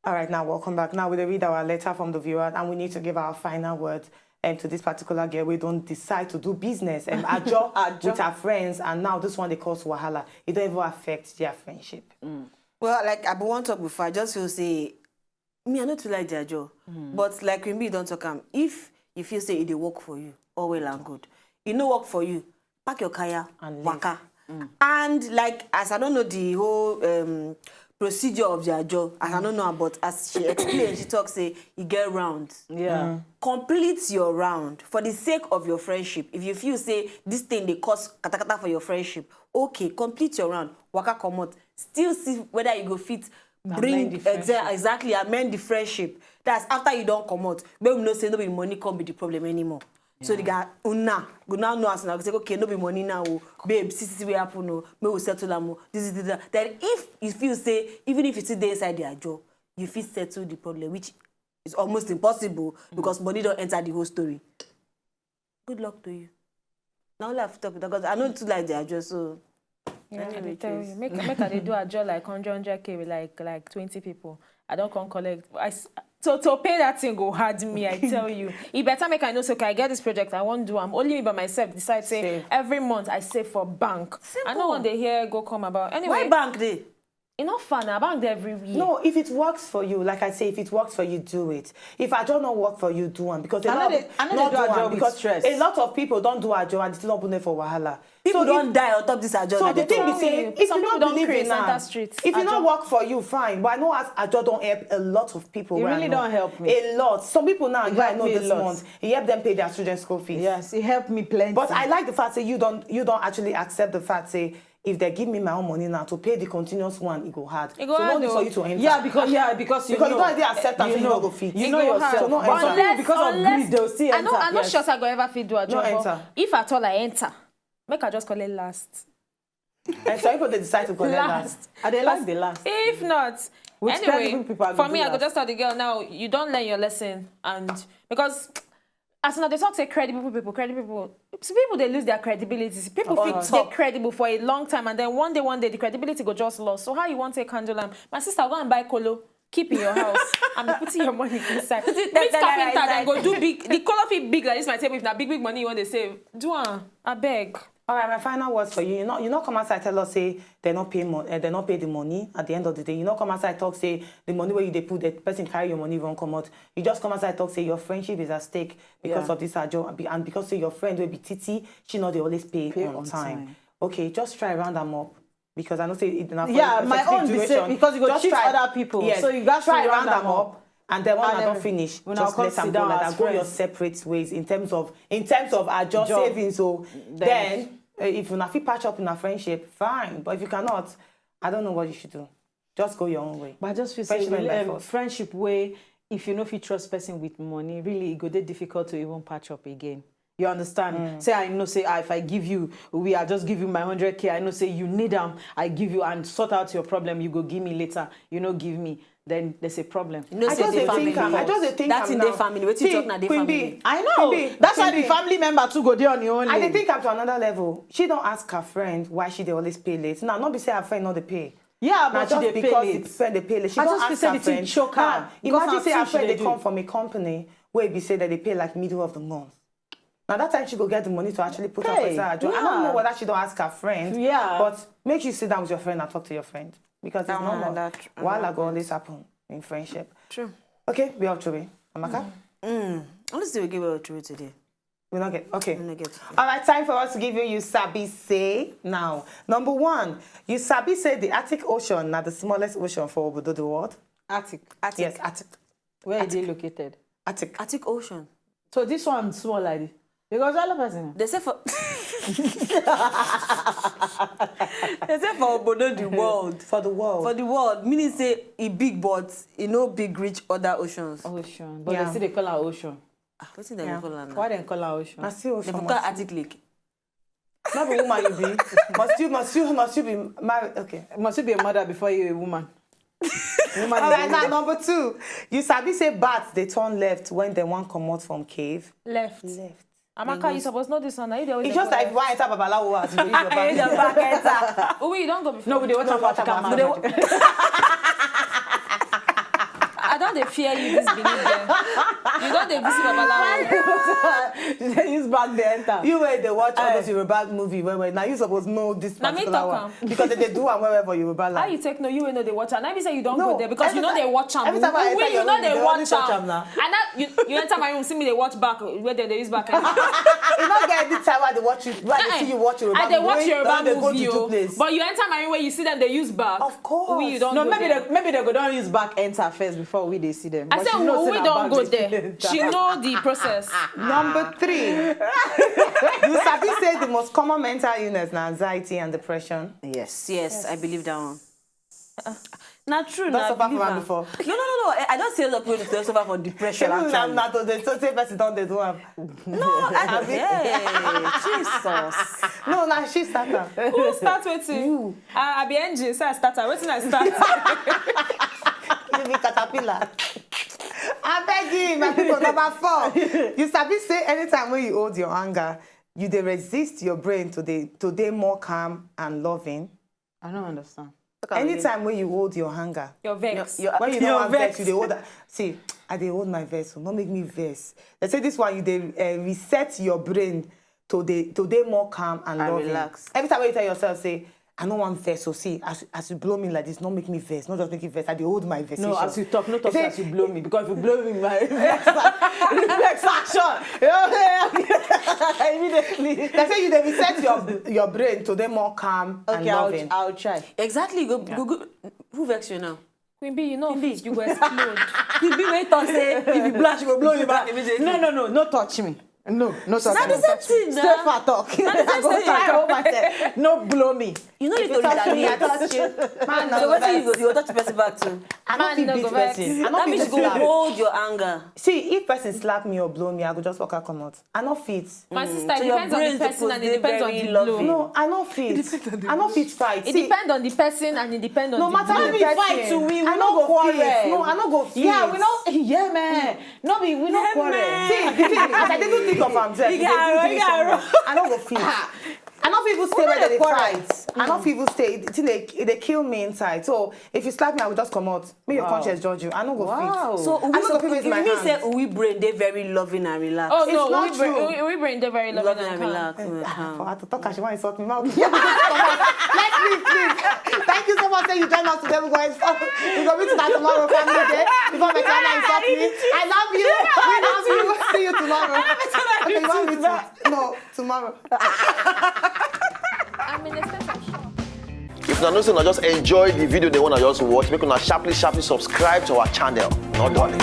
All right, now welcome back. Now we'll read our letter from the viewer, and we need to give our final words to this particular girl. We don't decide to do business and ajo with our friends, and now this one they cause wahala. It don't even affect their friendship. Well, like I want to talk before, I just feel say me I not to like their job, but like when me don't talk if you feel say it work for you, all well and good. It no work for you, pack your kaya and waka. And like as I don't know the whole procedure of their job, as I don't know about, as she explained, she talks say you get rounds. Yeah. Complete your round for the sake of your friendship. If you feel say this thing they cause katakata for your friendship, okay, complete your round. Waka come out. Still see whether you go fit bring exactly amend the friendship. That's after you don't come out. But we know say no be money can't be the problem anymore. Yeah. So the guy una go now know us now say okay no be money now, babe, see we happen no, me will settle am. This is that. Then if you feel say even if you sit there inside their job, you feel settle the problem, which is almost impossible because money don't enter the whole story. Good luck to you. Now I have to talk because I know too like their job, so yeah, I tell you, make they do a job like 100K with like 20 people. I don't come collect. To pay that thing go hard me, I tell you. It better make I know, so okay, I get this project, I won't do. I'm only me by myself. Decide, say, every month I save for bank. Simple. I know when they hear go come about. Anyway. Why bank day? It's not fun. I bank there every week. No, if it works for you, like I say, if it works for you, do it. If I don't know work for you, do one. Because a lot of people don't do a job and still not put for wahala. People don't die on top this job. So the thing is saying, if you don't believe in that, street, if it don't work for you, fine. But I know as a job don't help a lot of people. It really don't help me. A lot. Some people now, I know this month, it helped them pay their student school fees. Yes, it helped me plenty. But I like the fact that you don't actually accept the fact say, if they give me my own money now to pay the continuous one, it go hard. It go hard, no need for you to enter. Because you don't already accept that you know go fit. You know yourself. So no enter. Because of greed, they'll see enter. I'm not sure I go ever fit do a job. No enter. If at all I enter, make I just call it last. And some people they decide to collect last. And they like the last. If not, anyway, for me, I could just tell the girl now. You don't learn your lesson, and because. As soon as they talk, say credible people. So people, they lose their credibility. People feel they're credible for a long time, and then one day, the credibility go just lost. So how you want to take handle them? My sister, go and buy colo, keep in your house, and be putting your money inside. Meet carpenter, then go do big. The color fit big like this, my table. If not big money you want to save, do one. I beg. All right, my final words for you. You not come outside tell us say they not pay the money at the end of the day. You not come outside talk say the money where you they put the person carry your money won't come out. You just come outside talk say your friendship is at stake because of this job and because say your friend will be titi, she know they always pay on time. Okay, just try round them up. Because I know say it enough. Yeah, my own duration, because you go cheat other people. Yes, so you got to try round them up. And then when I don't finish, just let them go like that. Go your separate ways in terms of our job savings. So then if you not fit patch up in a friendship, fine. But if you cannot, I don't know what you should do. Just go your own way. But I just feel say friendship way, if you know if you trust person with money, really it go dey difficult to even patch up again. You understand? Say I know, say if I give you, I just give you my 100K. I know, say you need them, I give you and sort out your problem. You go give me later. You know, give me. Then there's a problem. You know, I just think that's in their family. What you talk now, their family. I know. That's why the family member too go there on your own. I think I'm to another level. She don't ask her friend why she they always pay late. Now, not be say her friend not they pay. Yeah, but she they pay late. Friend they pay late. She don't ask her friend. Choke her. Imagine say her friend they come from a company where be say that they pay like middle of the month. Now that time she go get the money to actually put her for her job. I don't know whether she don't ask her friend. Yeah. But make you sit down with your friend and talk to your friend. Because it's normal. While I go always happen in friendship. True. Okay, we have Chube. Amaka? Honestly, we give her a Chube today. We not get okay. We not get. All right, time for us to give you Sabi say now. Number one, you Sabi say the Arctic Ocean, now the smallest ocean for Obodo the world. Arctic. Yes, Arctic. Where is it located? Arctic Ocean. So this one small like this. Because all of us they say for they say for Obodo the world. For the world. For the world. Meaning say it big but it no big reach other oceans. Ocean. But they still they call her ocean. What's it they call her now? Why they call her ocean? I see ocean. They call Arctic Lake. Not a woman you be. Must you be married? Okay. Must you be a mother before you're a woman? All right, now number two. You Sabi say bats they turn left when they want come out from cave. Left. Amaka, you supposed to know this one. It's just like if one enter Babalawo house, you use your back. Your back enter. Oh, wait, you don't go before. No, we don't watch African man. don't they fear you this behavior. You don't they visit Babalawo. They use back the enter. You where they watch all those Yoruba movie where now you supposed know this Now me particular talk one am. because they do am wherever Yoruba How land. you take no? You know they watch am. I be say you don't No, go there because every you know time- they watch am. every time I enter You your know room, they they only watch touch am. am now. And that you enter my room, see me they watch back where they use back. You not get any time where they watch you, where they see you watch Yoruba And they movie, watch when Yoruba they go movie, to two place. but you enter my room where you see them, they use back. Of course. We you don't No, go maybe there. they go down use back enter first before we they see them. I But said she know, say we na don't back go they there. enter. She know the process. Number 3, you sabi say the most common mental illness na anxiety and depression. Yes, I believe that one. Not true. Don't Nah, I suffer believe from am am. before. No. I don't say a lot of people don't suffer from depression. Actually. Not to the same person don't they do am. No, yeah, Jesus. No, na she start am. Who start waiting? You. I be NG, so I start. Waiting I start. You be caterpillar. I beg you, my people. Number 4, you sabi say anytime when you hold your anger, you dey resist your brain to dey more calm and loving. I don't understand. Anytime when you hold your anger, Your vex. when you Your don't have vex, vex. you dey hold that. See, I dey hold my vex, so not make me vex. They say this one you dey reset your brain to dey more calm and loving. relax. Every time when you tell yourself, say, I don't want vex, so see, as you blow me like this, not make me vex, not just make me vex. I dey hold my vexation. No, as you talk, no talk Say- as you blow me. Because if you blow me, my reflex action. Immediately. They say you dey reset your brain to dey more calm and Okay, loving. I'll try. Exactly. Go. Who vex you now? Queen B, you know, you go explode. You be wait to say if you blush, you go blow you back immediately. No touch me. No touch Not me. the same thing. Stay Nah. far talk. Not the I same go thing. try hold myself. No blow me. You know If you you don't touch me, I retaliate. touch you. Man, So no what vex. you go touch the person back too? I Man, don't no feel go beat vex. person. I That don't means feel you go slap. hold your anger. See, if person slap me or blow me, I go just walk out come out. I not fit. My sister, So it your depends on brain the person supposed and to it be depends on very the loving. blow. No, I not fit. I not fit fight. It See, depends on the person and it depends on no the matter blow. the be person. fight to we I no no go quarrel. fit. No, I no go fit. Yeah, we know. Yeah, man. No, we no Yeah, quarrel. man. See, the thing is, as I didn't think of himself. You got I don't go fit. I don't people stay where they fight. I don't people stay. They kill me inside. So if you slap me, I will just come out. May your conscience judge you. I don't go Wow. fit. So I no go fit with my you say hands. we brain they very loving and relaxed. Oh It's no, not we true. bring the very loving loving and relaxed. For her to talk and she want to insult me. Let's leave, please. Thank you so much that you joined us today. We're going to meet tonight tomorrow, family day. Before Betana insult me. I love you. We love you. See you tomorrow. Okay, you want me to? No, tomorrow. I'm in a state of shock. If una know say una just enjoy the video they wanna just watch, make una sharply subscribe to our channel. Not darling.